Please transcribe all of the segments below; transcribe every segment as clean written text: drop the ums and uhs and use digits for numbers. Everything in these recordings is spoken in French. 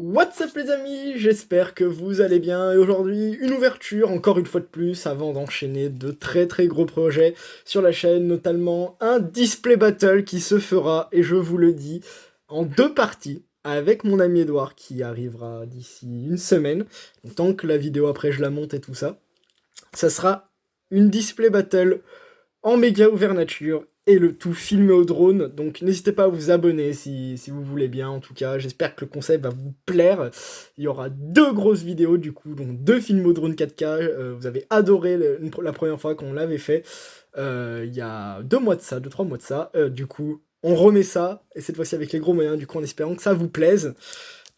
What's up les amis, j'espère que vous allez bien et aujourd'hui une ouverture encore une fois de plus avant d'enchaîner de très gros projets sur la chaîne, notamment un display battle qui se fera, et je vous le dis, en 2 parties avec mon ami Edouard qui arrivera d'ici une semaine, donc tant que la vidéo après je la monte et tout ça. Ça sera une display battle en méga ouvert nature et le tout filmé au drone, donc n'hésitez pas à vous abonner si vous voulez bien. En tout cas, j'espère que le concept va vous plaire. Il y aura 2 grosses vidéos du coup, donc 2 films au drone 4K. Vous avez adoré la première fois qu'on l'avait fait, il y a 2 mois de ça, 2-3 mois de ça. Du coup, on remet ça, et cette fois-ci avec les gros moyens, du coup en espérant que ça vous plaise.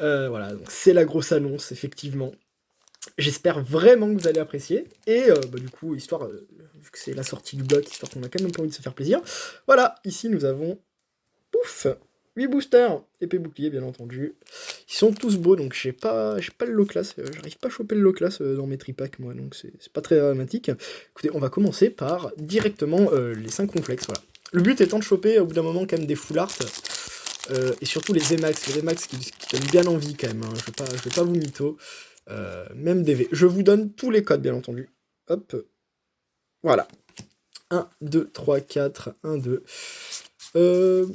Voilà, donc c'est la grosse annonce, effectivement. J'espère vraiment que vous allez apprécier, et du coup, histoire, vu que c'est la sortie du bloc, histoire qu'on a quand même pas envie de se faire plaisir, voilà, ici nous avons, pouf, 8 boosters, épée bouclier bien entendu, ils sont tous beaux, donc j'ai pas le low class, j'arrive pas à choper le low class dans mes tripacks moi, donc c'est pas très dramatique. Écoutez, on va commencer par directement les 5 complexes, voilà. Le but étant de choper au bout d'un moment quand même des full art, et surtout les VMAX qui donnent bien envie quand même, hein. Je vais pas vous mytho. Même DV. Je vous donne tous les codes, bien entendu. Hop. Voilà. 1, 2, 3, 4, 1, 2.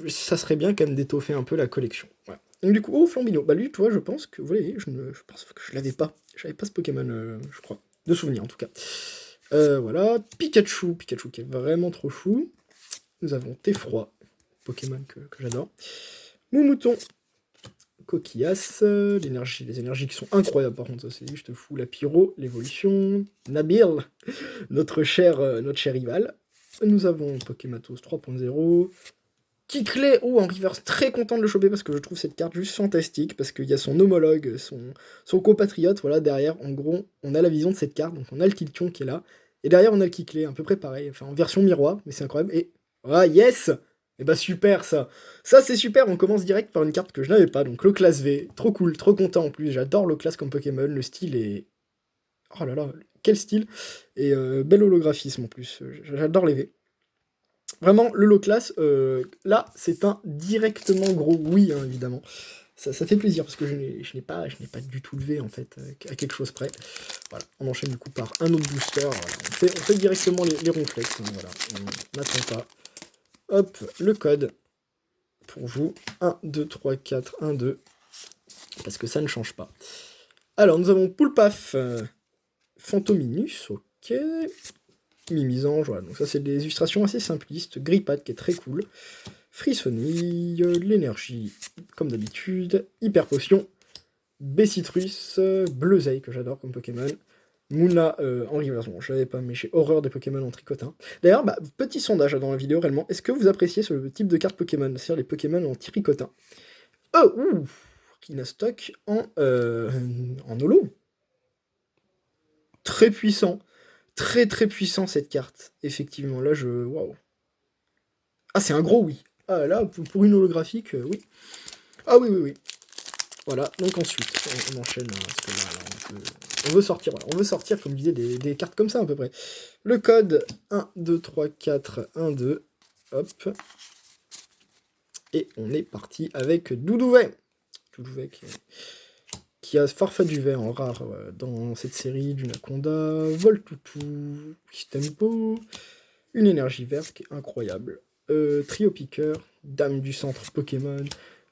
Ça serait bien quand même d'étoffer un peu la collection. Voilà. Donc du coup, oh, Flambino. Bah lui, tu vois, je pense que, vous voyez, je pense que je l'avais pas. J'avais pas ce Pokémon, je crois. De souvenir, en tout cas. Voilà. Pikachu. Pikachu qui est vraiment trop chou. Nous avons Teffroi. Pokémon que j'adore. Moumouton. Coquillasse, les énergies qui sont incroyables par contre, ça c'est juste fou, la pyro, l'évolution, Nabil, notre cher rival. Nous avons Pokématos 3.0, Kickley, en reverse, très content de le choper parce que je trouve cette carte juste fantastique, parce qu'il y a son homologue, son compatriote, voilà, derrière, en gros, on a la vision de cette carte, donc on a le Kiltion qui est là, et derrière on a le Kickley, à peu près pareil, enfin en version miroir, mais c'est incroyable, et, ah yes. Et bah super ça. Ça c'est super, on commence direct par une carte que je n'avais pas, donc le classe V, trop cool, trop content en plus, j'adore le classe comme Pokémon, le style est... Oh là là, quel style. Et bel holographisme en plus, j'adore les V. Vraiment, le low class, là c'est un directement gros oui, hein, évidemment. Ça fait plaisir parce que je n'ai pas du tout de V en fait, à quelque chose près. Voilà, on enchaîne du coup par un autre booster, voilà. On fait directement les ronflex, hein, voilà, on n'attend pas. Hop, le code pour vous, 1, 2, 3, 4, 1, 2, parce que ça ne change pas. Alors, nous avons Poulpaf, Fantominus, ok, Mimisange, voilà, donc ça c'est des illustrations assez simplistes, Grippat qui est très cool, Frissonille, l'énergie, comme d'habitude, Hyper Potion, Bessitrus, Bleuzeil, que j'adore comme Pokémon, Mouna en reverse, bon je l'avais pas, mais j'ai horreur des Pokémon en tricotin. D'ailleurs, petit sondage dans la vidéo réellement, est-ce que vous appréciez ce type de carte Pokémon, c'est-à-dire les Pokémon en tricotin? Oh, ouh, Kinastock en holo. Très puissant, très puissant cette carte, effectivement, là waouh. Ah, c'est un gros oui. Ah là, pour une holographique, oui. Ah oui. Voilà, donc ensuite, on enchaîne, hein, parce que là, on veut sortir, voilà, on veut sortir, comme je disais, des cartes comme ça, à peu près. Le code, 1, 2, 3, 4, 1, 2, hop. Et on est parti avec Doudouvet. Doudouvet qui a Farfaduvet en rare dans cette série, du Naconda, Voltoutou, Tempo, une énergie verte qui est incroyable. Trio Piqueur, Dame du centre Pokémon,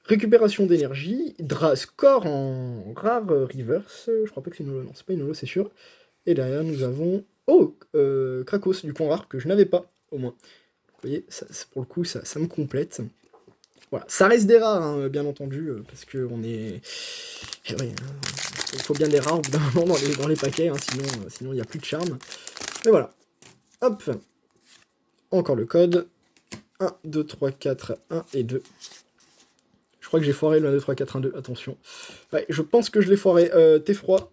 récupération d'énergie, Score en rare reverse, je crois pas que c'est une holo, non, c'est pas une holo, c'est sûr. Et derrière, nous avons, Krakos, du coup en rare, que je n'avais pas, au moins. Vous voyez, ça, pour le coup, ça me complète. Voilà, ça reste des rares, hein, bien entendu, parce que on est... Eh oui, il faut bien des rares au bout d'un moment dans les paquets, hein, sinon il n'y a plus de charme. Mais voilà, hop, encore le code, 1, 2, 3, 4, 1 et 2. Je crois que j'ai foiré le 1, 2, 3, 4, 1, 2, attention. Ouais, je pense que je l'ai foiré. Teffroi,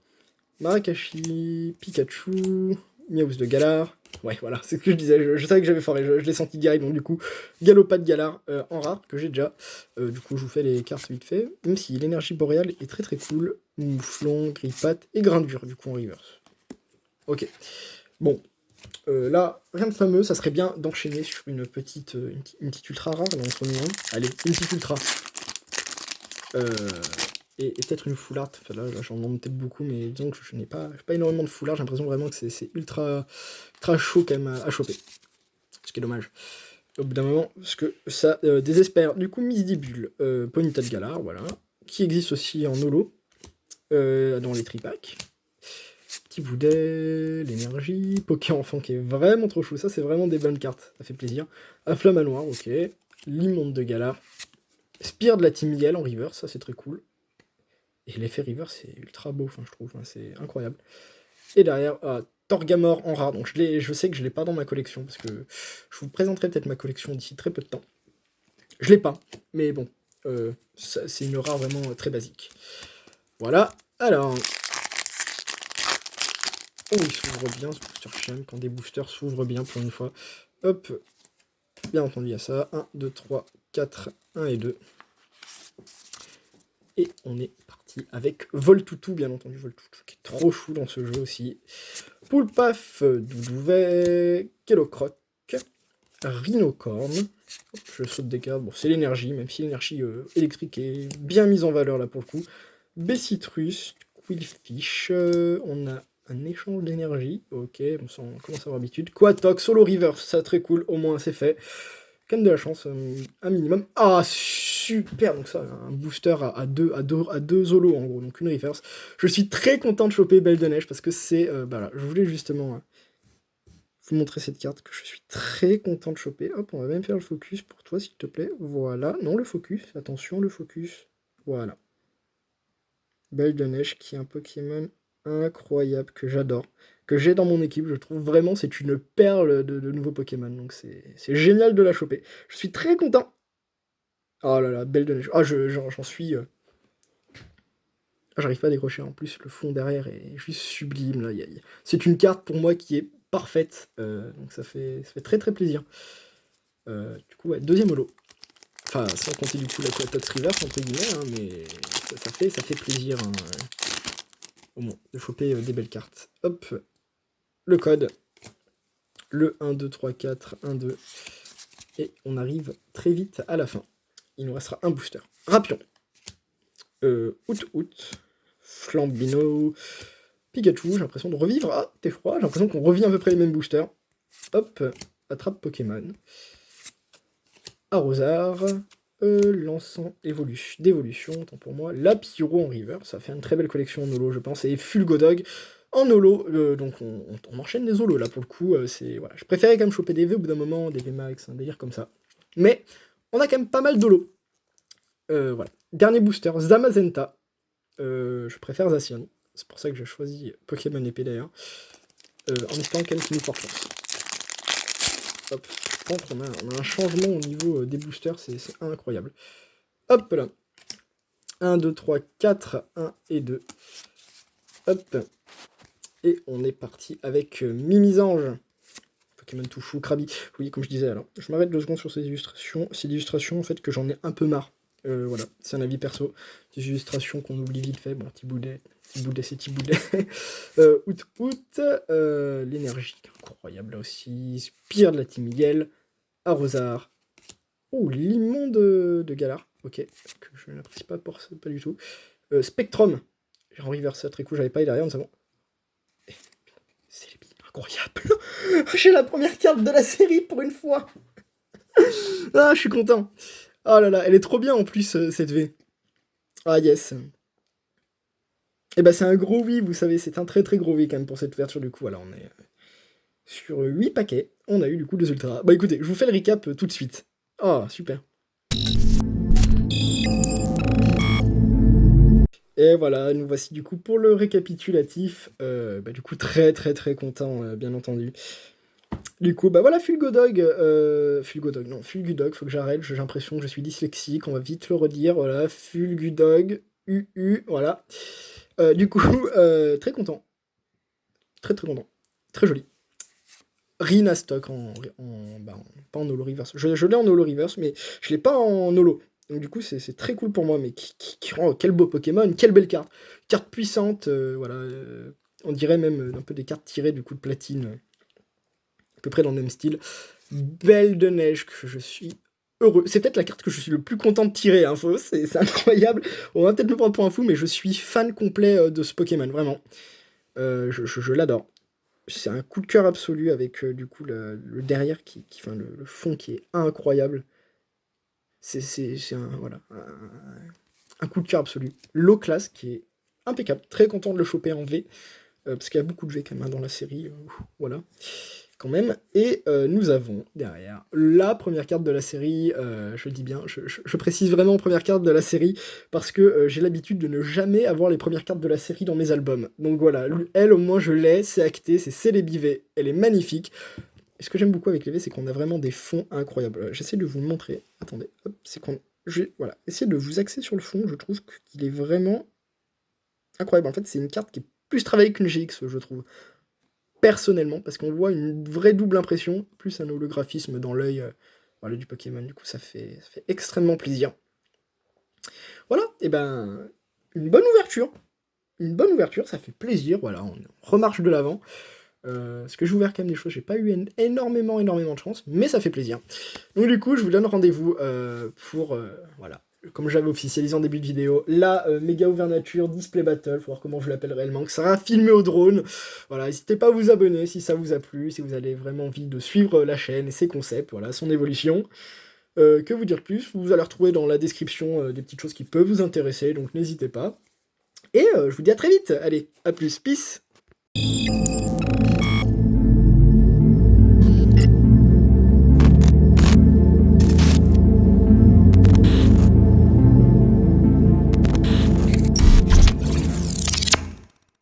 Marakashi, Pikachu, Miaus de Galar. Ouais, voilà, c'est ce que je disais, je savais que j'avais foiré, je l'ai senti direct, donc du coup, Galopat de Galar en rare, que j'ai déjà. Du coup, je vous fais les cartes vite fait, même si l'énergie boréale est très cool. Mouflon, Grippat et Grindure, du coup, en reverse. Ok, bon, là, rien de fameux, ça serait bien d'enchaîner sur une petite ultra rare, dans le premier. Allez, une petite ultra. et peut-être une full art. Enfin, là j'en demande peut-être beaucoup, mais disons que je n'ai pas énormément de full art. J'ai l'impression vraiment que c'est ultra chaud quand même à choper. Ce qui est dommage. Au bout d'un moment, parce que ça désespère. Du coup, Misty Bull, Ponyta de Galar, voilà. Qui existe aussi en holo, dans les tripacks. Petit Boudet, l'énergie, Poké Enfant qui est vraiment trop chou. Ça, c'est vraiment des bonnes cartes. Ça fait plaisir. Afflamanoir, ok. L'immonde de Galar. Spire de la Team Yell en river, ça c'est très cool. Et l'effet river, c'est ultra beau, enfin, je trouve. Hein, c'est incroyable. Et derrière, Torgamore en rare. Donc je sais que je l'ai pas dans ma collection, parce que je vous présenterai peut-être ma collection d'ici très peu de temps. Je l'ai pas, mais bon, c'est une rare vraiment très basique. Voilà, alors... Oh, il s'ouvre bien ce booster chaîne, quand des boosters s'ouvrent bien pour une fois. Hop, bien entendu, il y a ça. 1, 2, 3, 4, 1 et 2. Et on est parti avec Voltoutou, bien entendu, Voltoutou, qui est trop chou dans ce jeu aussi. Poulpaf, Doudouvet, Kellocroc, Rhinocorn. Hop, je saute des cartes. Bon, c'est l'énergie, même si l'énergie électrique est bien mise en valeur là pour le coup. Bessitrus, Quillfish, on a un échange d'énergie. Ok, on commence à avoir l'habitude. Quatox, Solo Reverse, ça très cool, au moins c'est fait. Quand même de la chance, un minimum. Ah, super! Donc ça, un booster à deux Zolo en gros, donc une reverse. Je suis très content de choper Belle de Neige parce que c'est... bah là, je voulais justement vous montrer cette carte que je suis très content de choper. Hop, on va même faire le focus pour toi s'il te plaît. Voilà, non le focus, attention le focus. Voilà. Belle de Neige qui est un Pokémon incroyable que j'adore, que j'ai dans mon équipe. Je trouve vraiment c'est une perle de nouveaux Pokémon. Donc c'est génial de la choper. Je suis très content. Oh là là, Belle de Neige. Ah, j'en suis... J'arrive pas à décrocher. En plus, le fond derrière est juste sublime. Là. C'est une carte pour moi qui est parfaite. Donc ça fait très très plaisir. Du coup, ouais, deuxième holo. Enfin, sans compter du coup la Quatox Reverse, entre guillemets, hein, mais ça fait plaisir hein, au moins de choper des belles cartes. Hop, le code. Le 1, 2, 3, 4, 1, 2. Et on arrive très vite à la fin. Il nous restera un booster. Rapion. Out. Flambino. Pikachu, j'ai l'impression de revivre. Ah, t'es froid, j'ai l'impression qu'on revit à peu près les mêmes boosters. Hop, attrape Pokémon. Arrosard. L'encens d'évolution, tant pour moi. La Pyro en river, ça fait une très belle collection en holo, je pense. Et Fulgodog en holo, donc on enchaîne les holos là pour le coup. Voilà. Je préférais quand même choper des V au bout d'un moment, des V max, un délire comme ça. Mais on a quand même pas mal d'holo. Voilà. Dernier booster, Zamazenta. Je préfère Zacian. C'est pour ça que j'ai choisi Pokémon épée d'ailleurs. En espérant qu'elle qui nous porte chance. Hop, je pense qu'on a un changement au niveau des boosters, c'est incroyable. Hop là. 1, 2, 3, 4, 1 et 2. Hop. Et on est parti avec Mimisange. Pokémon tout chou, Krabi. Oui, comme je disais, alors, je m'arrête 2 secondes sur ces illustrations. Ces illustrations, en fait, que j'en ai un peu marre. Voilà, c'est un avis perso. Des illustrations qu'on oublie vite fait. Bon, Tiboudet, c'est Tiboudet. L'énergie, incroyable là aussi. Spire de la Team Yell. Arrosard. Oh, l'immonde de Galar. Ok, que je n'apprécie pas, pas du tout. Spectrum. J'ai envie de vers ça très cool, j'avais pas eu derrière, nous savons. C'est les billes, incroyable. J'ai la première carte de la série pour une fois. Ah, je suis content. Oh là là, elle est trop bien en plus, cette V. Ah yes. Et bah c'est un gros oui, vous savez, c'est un très très gros oui quand même pour cette ouverture du coup. Voilà, on est sur 8 paquets. On a eu du coup 2 ultras. Bah écoutez, je vous fais le recap tout de suite. Oh, super. Et voilà, nous voici du coup pour le récapitulatif. Du coup, très très très content, bien entendu. Du coup, bah voilà, Fulgudog, faut que j'arrête, j'ai l'impression que je suis dyslexique, on va vite le redire, voilà, Fulgudog, voilà. Du coup, très content. Très très content. Très joli. Rina stock pas en holo reverse. Je l'ai en holo reverse, mais je l'ai pas en holo. Donc du coup, c'est très cool pour moi, mais qui rend... Quel beau Pokémon, quelle belle carte. Carte puissante, voilà. On dirait même un peu des cartes tirées du coup de platine. À peu près dans le même style. Belle de Neige, que je suis heureux. C'est peut-être la carte que je suis le plus content de tirer, hein, c'est incroyable. On va peut-être me prendre pour un fou, mais je suis fan complet de ce Pokémon, vraiment. Je l'adore. C'est un coup de cœur absolu avec du coup le derrière, enfin, le fond qui est incroyable. C'est un, voilà, un coup de cœur absolu. Low class qui est impeccable. Très content de le choper en V. Parce qu'il y a beaucoup de V quand même hein, dans la série. Voilà. Quand même. Et nous avons derrière la première carte de la série. Je le dis bien, je précise vraiment première carte de la série parce que j'ai l'habitude de ne jamais avoir les premières cartes de la série dans mes albums. Donc voilà, elle au moins je l'ai, c'est acté, c'est Celebi V. Elle est magnifique. Et ce que j'aime beaucoup avec les V, c'est qu'on a vraiment des fonds incroyables. J'essaie de vous le montrer. Attendez, hop, c'est qu'on. Voilà, essayez de vous axer sur le fond. Je trouve qu'il est vraiment incroyable. En fait, c'est une carte qui est plus travaillée qu'une GX, je trouve. Personnellement, parce qu'on voit une vraie double impression, plus un holographisme dans l'œil voilà, du Pokémon. Du coup, ça fait extrêmement plaisir. Voilà, et ben, une bonne ouverture. Une bonne ouverture, ça fait plaisir. Voilà, on remarche de l'avant. Parce que j'ai ouvert quand même des choses, j'ai pas eu énormément de chance, mais ça fait plaisir. Donc du coup, je vous donne rendez-vous pour, voilà, comme j'avais officialisé en début de vidéo, la méga ouverture Display Battle, faut voir comment je l'appelle réellement, que ça sera filmé au drone. Voilà, n'hésitez pas à vous abonner si ça vous a plu, si vous avez vraiment envie de suivre la chaîne et ses concepts, voilà, son évolution. Que vous dire plus, vous allez retrouver dans la description des petites choses qui peuvent vous intéresser, donc n'hésitez pas. Et je vous dis à très vite, allez, à plus, peace.